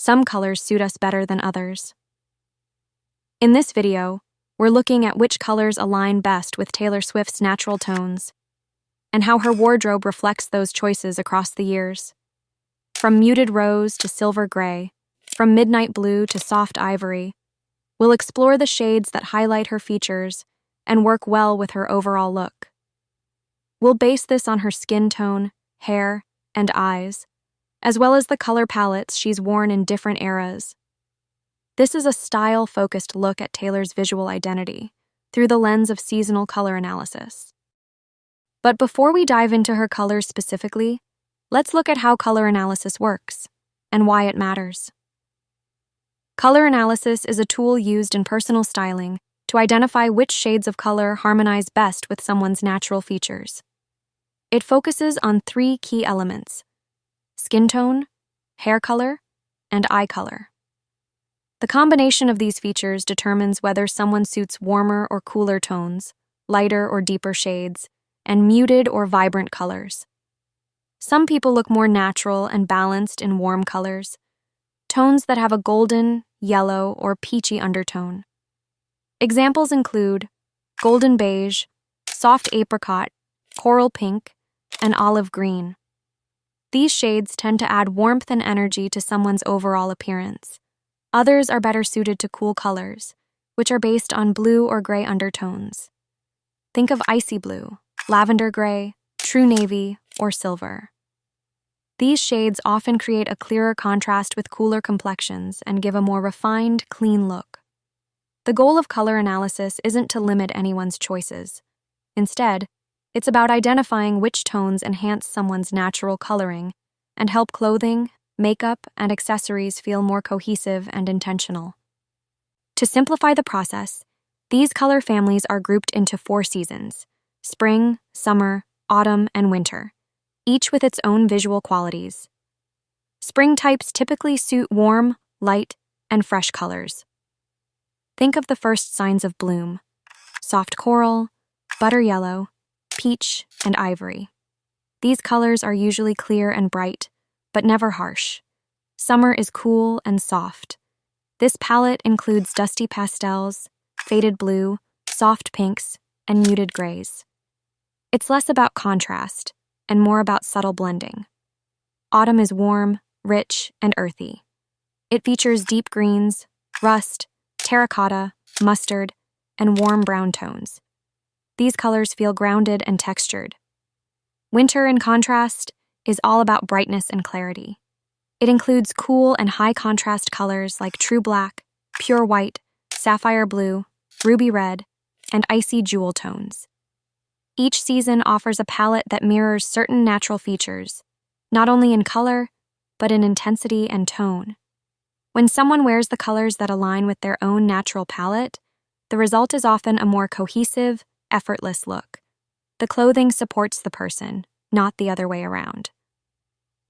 Some colors suit us better than others. In this video, we're looking at which colors align best with Taylor Swift's natural tones and how her wardrobe reflects those choices across the years. From muted rose to silver gray, from midnight blue to soft ivory, we'll explore the shades that highlight her features and work well with her overall look. We'll base this on her skin tone, hair, and eyes, as well as the color palettes she's worn in different eras. This is a style-focused look at Taylor's visual identity through the lens of seasonal color analysis. But before we dive into her colors specifically, let's look at how color analysis works and why it matters. Color analysis is a tool used in personal styling to identify which shades of color harmonize best with someone's natural features. It focuses on three key elements: skin tone, hair color, and eye color. The combination of these features determines whether someone suits warmer or cooler tones, lighter or deeper shades, and muted or vibrant colors. Some people look more natural and balanced in warm colors, tones that have a golden, yellow, or peachy undertone. Examples include golden beige, soft apricot, coral pink, and olive green. These shades tend to add warmth and energy to someone's overall appearance. Others are better suited to cool colors, which are based on blue or gray undertones. Think of icy blue, lavender gray, true navy, or silver. These shades often create a clearer contrast with cooler complexions and give a more refined, clean look. The goal of color analysis isn't to limit anyone's choices. Instead, it's about identifying which tones enhance someone's natural coloring and help clothing, makeup, and accessories feel more cohesive and intentional. To simplify the process, these color families are grouped into 4 seasons: spring, summer, autumn, and winter, each with its own visual qualities. Spring types typically suit warm, light, and fresh colors. Think of the first signs of bloom: soft coral, butter yellow, peach, and ivory. These colors are usually clear and bright, but never harsh. Summer is cool and soft. This palette includes dusty pastels, faded blue, soft pinks, and muted grays. It's less about contrast and more about subtle blending. Autumn is warm, rich, and earthy. It features deep greens, rust, terracotta, mustard, and warm brown tones. These colors feel grounded and textured. Winter, in contrast, is all about brightness and clarity. It includes cool and high-contrast colors like true black, pure white, sapphire blue, ruby red, and icy jewel tones. Each season offers a palette that mirrors certain natural features, not only in color, but in intensity and tone. When someone wears the colors that align with their own natural palette, the result is often a more cohesive, effortless look. The clothing supports the person, not the other way around.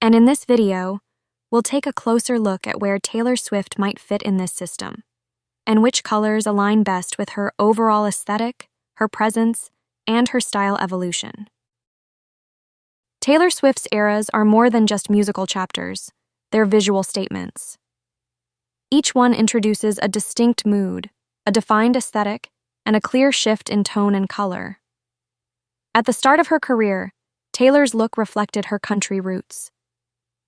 And in this video, we'll take a closer look at where Taylor Swift might fit in this system, and which colors align best with her overall aesthetic, her presence, and her style evolution. Taylor Swift's eras are more than just musical chapters, they're visual statements. Each one introduces a distinct mood, a defined aesthetic, and a clear shift in tone and color. At the start of her career, Taylor's look reflected her country roots.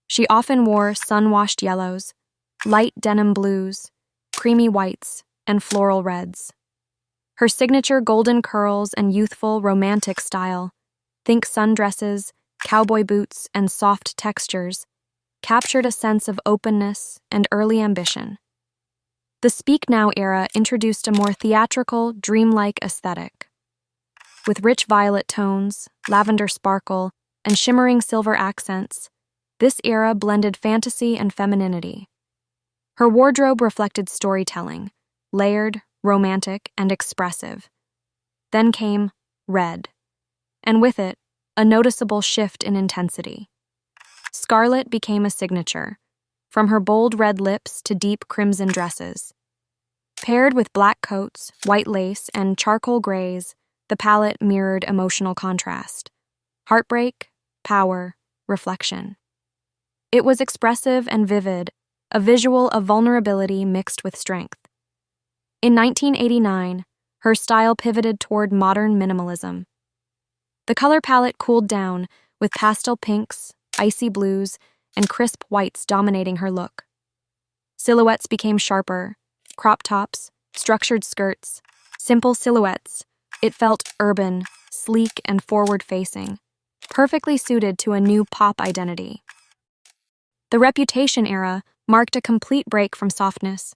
She often wore sun-washed yellows, light denim blues, creamy whites, and floral reds. Her signature golden curls and youthful, romantic style, think sundresses, cowboy boots, and soft textures, captured a sense of openness and early ambition. The Speak Now era introduced a more theatrical, dreamlike aesthetic. With rich violet tones, lavender sparkle, and shimmering silver accents, this era blended fantasy and femininity. Her wardrobe reflected storytelling, layered, romantic, and expressive. Then came red, and with it, a noticeable shift in intensity. Scarlet became a signature, from her bold red lips to deep crimson dresses. Paired with black coats, white lace, and charcoal grays, the palette mirrored emotional contrast: heartbreak, power, reflection. It was expressive and vivid, a visual of vulnerability mixed with strength. In 1989, her style pivoted toward modern minimalism. The color palette cooled down, with pastel pinks, icy blues, and crisp whites dominating her look. Silhouettes became sharper, crop tops, structured skirts, simple silhouettes. It felt urban, sleek, and forward-facing, perfectly suited to a new pop identity. The Reputation era marked a complete break from softness.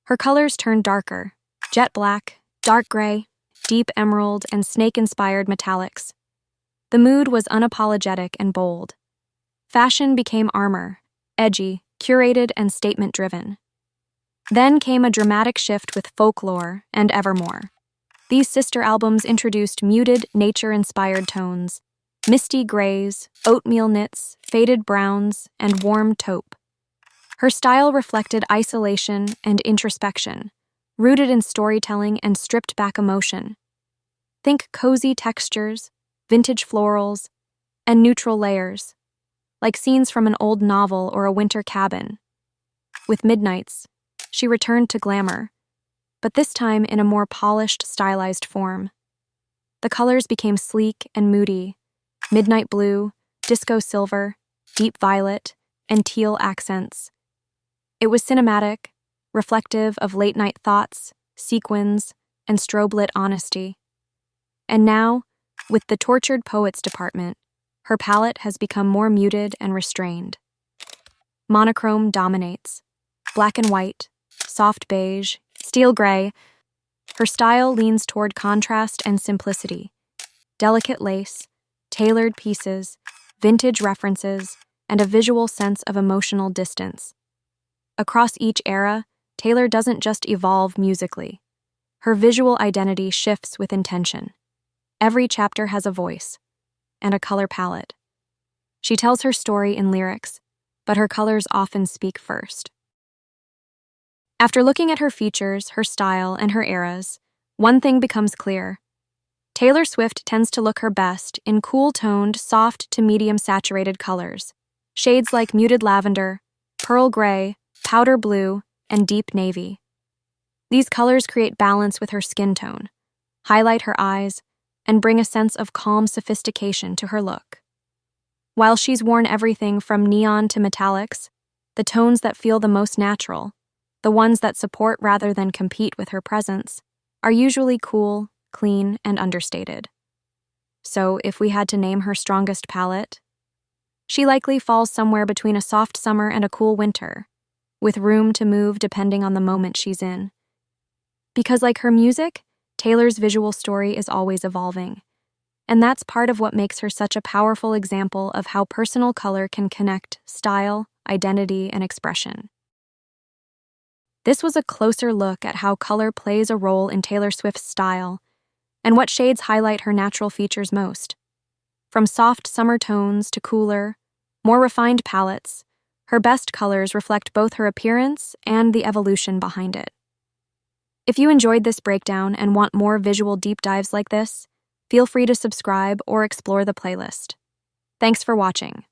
Her colors turned darker: jet black, dark gray, deep emerald, and snake-inspired metallics. The mood was unapologetic and bold. Fashion became armor, edgy, curated, and statement-driven. Then came a dramatic shift with Folklore and Evermore. These sister albums introduced muted, nature-inspired tones: misty grays, oatmeal knits, faded browns, and warm taupe. Her style reflected isolation and introspection, rooted in storytelling and stripped-back emotion. Think cozy textures, vintage florals, and neutral layers, like scenes from an old novel or a winter cabin. With Midnights, she returned to glamour, but this time in a more polished, stylized form. The colors became sleek and moody: midnight blue, disco silver, deep violet, and teal accents. It was cinematic, reflective of late-night thoughts, sequins, and strobe-lit honesty. And now, with the Tortured Poets department, her palette has become more muted and restrained. Monochrome dominates: black and white, soft beige, steel gray. Her style leans toward contrast and simplicity: delicate lace, tailored pieces, vintage references, and a visual sense of emotional distance. Across each era, Taylor doesn't just evolve musically. Her visual identity shifts with intention. Every chapter has a voice and a color palette. She tells her story in lyrics, but her colors often speak first. After looking at her features, her style, and her eras, one thing becomes clear. Taylor Swift tends to look her best in cool-toned, soft to medium-saturated colors, shades like muted lavender, pearl gray, powder blue, and deep navy. These colors create balance with her skin tone, highlight her eyes, and bring a sense of calm sophistication to her look. While she's worn everything from neon to metallics, the tones that feel the most natural, the ones that support rather than compete with her presence, are usually cool, clean, and understated. So, if we had to name her strongest palette, she likely falls somewhere between a soft summer and a cool winter, with room to move depending on the moment she's in. Because like her music, Taylor's visual story is always evolving, and that's part of what makes her such a powerful example of how personal color can connect style, identity, and expression. This was a closer look at how color plays a role in Taylor Swift's style, and what shades highlight her natural features most. From soft summer tones to cooler, more refined palettes, her best colors reflect both her appearance and the evolution behind it. If you enjoyed this breakdown and want more visual deep dives like this, feel free to subscribe or explore the playlist. Thanks for watching.